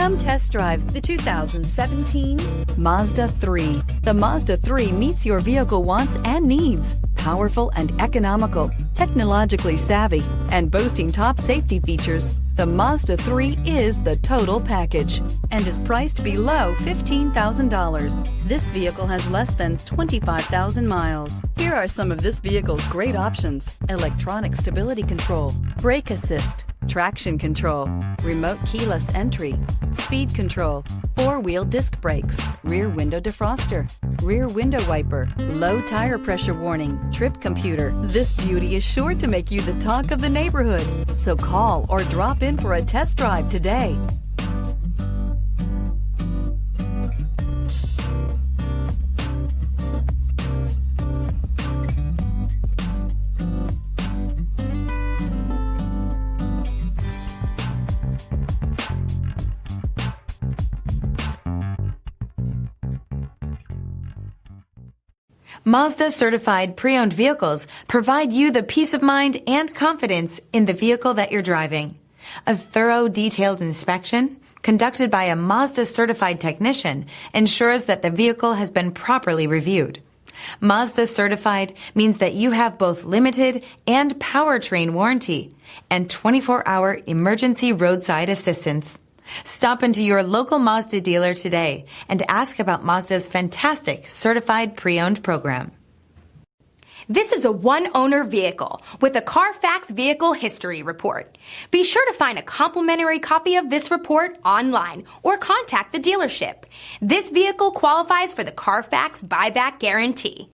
Come test drive the 2017 Mazda 3. The Mazda 3 meets your vehicle wants and needs. Powerful and economical, technologically savvy, and boasting top safety features, the Mazda 3 is the total package and is priced below $15,000. This vehicle has less than 25,000 miles. Here are some of this vehicle's great options: electronic stability control, brake assist, traction control, remote keyless entry, speed control, four-wheel disc brakes, rear window defroster, rear window wiper, low tire pressure warning, trip computer. This beauty is sure to make you the talk of the neighborhood. So call or drop in for a test drive today. Mazda certified pre-owned vehicles provide you the peace of mind and confidence in the vehicle that you're driving. A thorough, detailed inspection conducted by a Mazda certified technician ensures that the vehicle has been properly reviewed. Mazda certified means that you have both limited and powertrain warranty and 24-hour emergency roadside assistance. Stop into your local Mazda dealer today and ask about Mazda's fantastic certified pre-owned program. This is a one-owner vehicle with a Carfax Vehicle History Report. Be sure to find a complimentary copy of this report online or contact the dealership. This vehicle qualifies for the Carfax Buyback Guarantee.